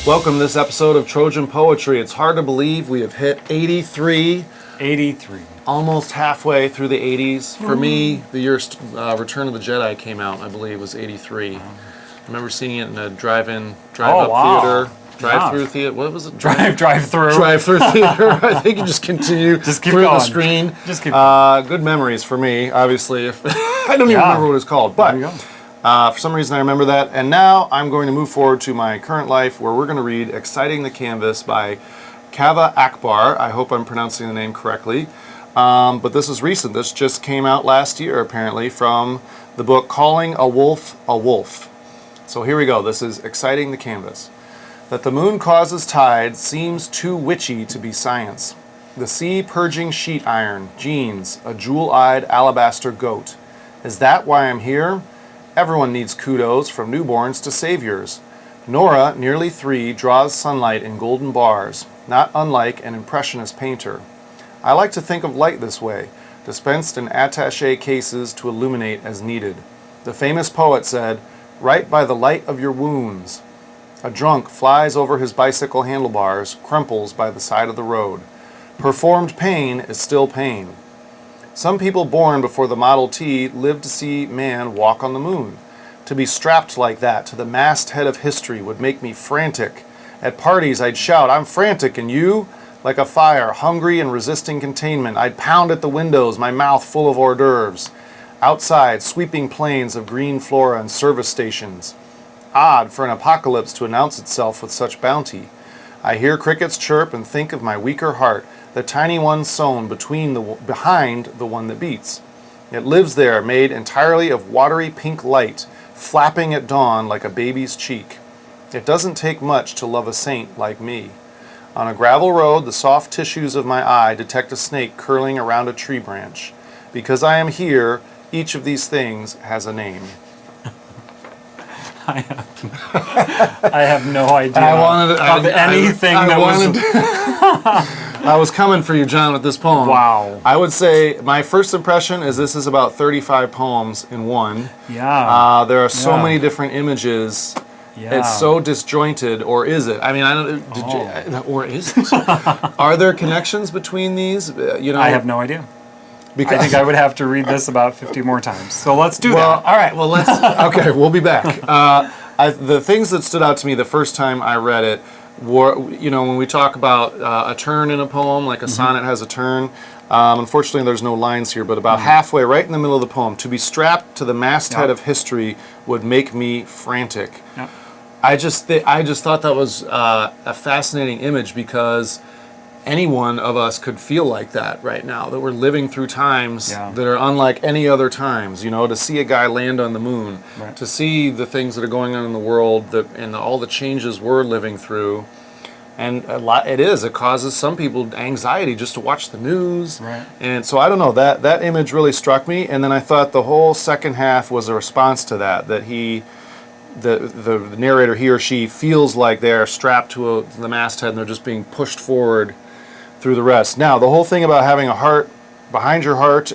Welcome to this episode of Trojan Poetry. It's hard to believe we have hit 83. 83. Almost halfway through the 80s. For me, the year Return of the Jedi came out, I believe, was 83. I remember seeing it in a drive-up theater. Drive-through theater. What was it? Drive-through. Drive-through theater. I think you just continue Just keep through going. the screen. Just keep going. Good memories for me, obviously. I don't even remember what it was called. But There you go. for some reason I remember that. And now I'm going to move forward to my current life where we're going to read Exciting the Canvas by Kaveh Akbar. I hope I'm pronouncing the name correctly. But this is recent. This just came out last year, apparently, from the book Calling a Wolf a Wolf. So here we go. This is Exciting the Canvas. That the moon causes tide seems too witchy to be science. The sea purging sheet iron, jeans, a jewel-eyed alabaster goat. Is that why I'm here? Everyone needs kudos, from newborns to saviors. Nora, nearly 3, draws sunlight in golden bars, not unlike an Impressionist painter. I like to think of light this way, dispensed in attache cases to illuminate as needed. The famous poet said, "Write by the light of your wounds." A drunk flies over his bicycle handlebars, crumples by the side of the road. Performed pain is still pain. Some people born before the Model T lived to see man walk on the moon. To be strapped like that to the masthead of history would make me frantic. At parties I'd shout, "I'm frantic, and you?" Like a fire, hungry and resisting containment, I'd pound at the windows, my mouth full of hors d'oeuvres. Outside, sweeping plains of green flora and service stations. Odd for an apocalypse to announce itself with such bounty. I hear crickets chirp and think of my weaker heart, the tiny one sewn behind the one that beats. It lives there, made entirely of watery pink light, flapping at dawn like a baby's cheek. It doesn't take much to love a saint like me. On a gravel road, the soft tissues of my eye detect a snake curling around a tree branch. Because I am here, each of these things has a name. I have no idea anything. I was coming for you, John, with this poem. Wow. I would say my first impression is this is about 35 poems in one. Yeah. There are so many different images. Yeah. It's so disjointed, or is it? I mean, I don't. Or is it? Are there connections between these? I have no idea. Because I think I would have to read this about 50 more times. So let's do well, that. all right. Well, let's. Okay, we'll be back. The things that stood out to me the first time I read it were, when we talk about a turn in a poem, like a sonnet has a turn. Unfortunately, there's no lines here, but about halfway, right in the middle of the poem, to be strapped to the masthead of history would make me frantic. Yep. I just thought that was a fascinating image because any one of us could feel like that right now, that we're living through times that are unlike any other times. To see a guy land on the moon, to see the things that are going on in the world, and all the changes we're living through. And it causes some people anxiety just to watch the news. Right. And so I don't know, that image really struck me. And then I thought the whole second half was a response to that the narrator, he or she, feels like they're strapped to the masthead and they're just being pushed forward through the rest. Now, the whole thing about having a heart behind your heart,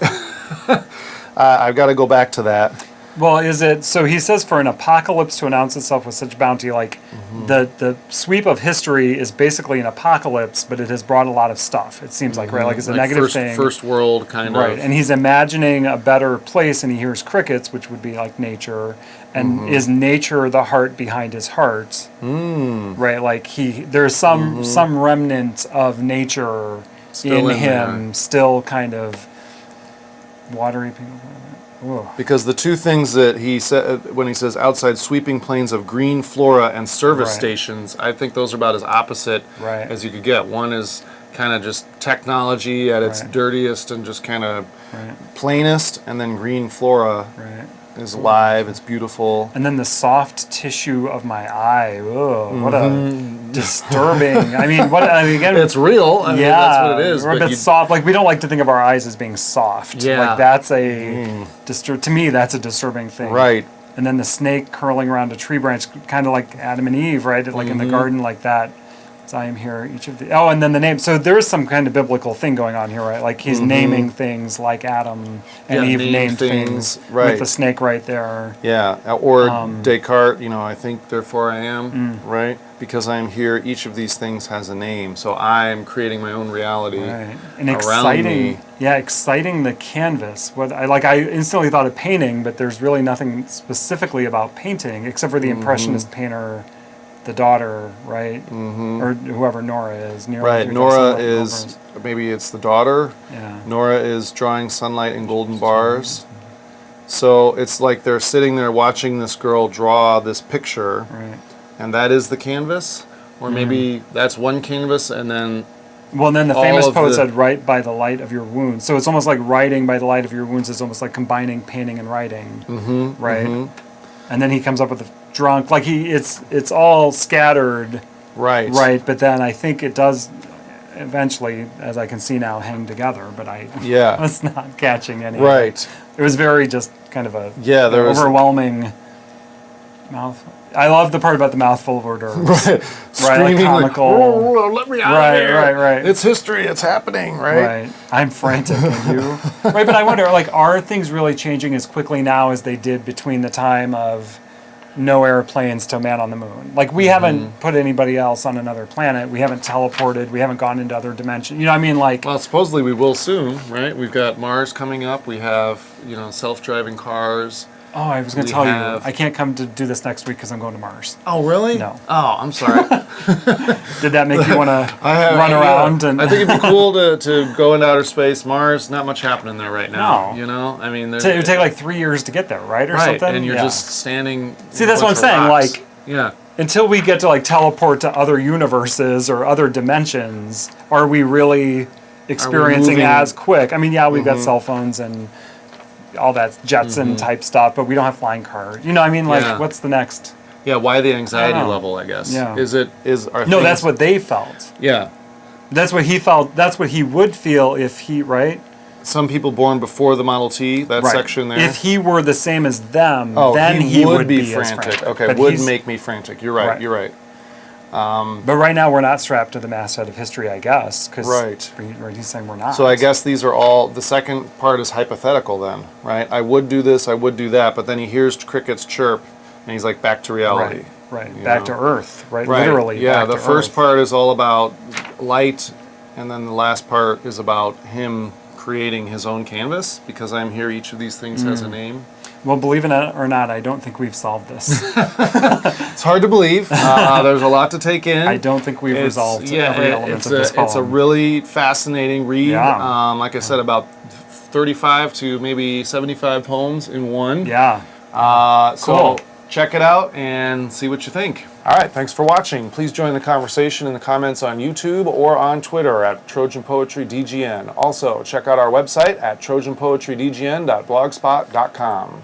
I've got to go back to that. Well, is it, so he says for an apocalypse to announce itself with such bounty, like the sweep of history is basically an apocalypse, but it has brought a lot of stuff, it seems like, right? Like it's a negative thing. First world kind of. Right, and he's imagining a better place and he hears crickets, which would be like nature. And is nature the heart behind his heart? Right, like there's some remnant of nature Still in him, there. still kind of watery pink. Because the two things that he said when he says outside sweeping plains of green flora and service stations, I think those are about as opposite as you could get. One is kind of just technology at its dirtiest and just kind of plainest, and then green flora is alive, it's beautiful. And then the soft tissue of my eye. Whoa, what a disturbing. Again, it's real. I mean, that's what it is. We're a bit soft. Like, we don't like to think of our eyes as being soft. Yeah. Like, that's to me, that's a disturbing thing. Right. And then the snake curling around a tree branch, kind of like Adam and Eve, right? Like in the garden, like that. So I am here, each of the... Oh, and then the name. So there is some kind of biblical thing going on here, right? Like he's naming things like Adam and Eve named things right. with the snake right there. Yeah, or Descartes, I think, therefore I am, right? Because I am here, each of these things has a name. So I'm creating my own reality Right. And around exciting, me. yeah, exciting the canvas. I instantly thought of painting, but there's really nothing specifically about painting except for the Impressionist painter, the daughter, right? Or whoever Nora is. Right, Nora is, maybe it's the daughter. Yeah. Nora is drawing sunlight in golden bars. So it's like they're sitting there watching this girl draw this picture. Right. And that is the canvas? Or maybe that's one canvas and then... Well, and then the all famous of poet the- said, write by the light of your wounds. So it's almost like writing by the light of your wounds is almost like combining painting and writing. Right? And then he comes up with the drunk, like it's all scattered. Right. Right, but then I think it does eventually, as I can see now, hang together, but I was not catching any. Right. It was very just kind of a there was overwhelming mouth. I love the part about the mouthful of hors d'oeuvres. Right. Right, like Screaming comical. "Oh, let me out of here. Right. It's history, it's happening, right? Right. I'm frantic, and you? Right, but I wonder, like, are things really changing as quickly now as they did between the time of no airplanes to man on the moon? Like, we haven't put anybody else on another planet. We haven't teleported. We haven't gone into other dimensions. You know what I mean? Like, Well, supposedly we will soon, right? We've got Mars coming up. We have, self-driving cars. oh, I was going we to tell you, have- I can't come to do this next week because I'm going to Mars. Oh, really? No. Oh, I'm sorry. Did that make you want to run Yeah. around? And I think it'd be cool to go into outer space. Mars, not much happening there right now. No. I mean, it would take like 3 years to get there, right? Or right, something? and you're Yeah. just standing. See, in that's a what I'm bunch of saying, rocks. like- yeah. Until we get to like teleport to other universes or other dimensions, are we really experiencing moving- as quick? I mean, yeah, we've got cell phones and all that Jetson type stuff, but we don't have flying cars. You know, I mean, like, Yeah. what's the next? Yeah. Why the anxiety I don't know. level? I guess. Yeah. Are No, things- that's what they felt. Yeah. That's what he felt. That's what he would feel if he, right? Some people born before the Model T. That Right. section there. If he were the same as them, oh, then he would be as frantic. Okay, But would he's- make me frantic. You're right. Right. You're right. But right now we're not strapped to the masthead of history, I guess. Cause Right. He's saying we're not. So I guess these are all, the second part is hypothetical then, right? I would do this, I would do that, but then he hears crickets chirp, and he's like, back to reality. Right. you Back know? to Earth. Right. Right. Literally. Yeah, back the to first Earth. part is all about light, and then the last part is about him creating his own canvas, because I'm here, each of these things has a name. Well, believe it or not, I don't think we've solved this. It's hard to believe. There's a lot to take in. I don't think we've resolved every element of this It's a poem. really fascinating read. Yeah. Like I said, about 35 to maybe 75 poems in one. Yeah. So Cool. check it out and see what you think. All right, thanks for watching. Please join the conversation in the comments on YouTube or on Twitter at Trojan Poetry DGN. Also, check out our website at trojanpoetrydgn.blogspot.com.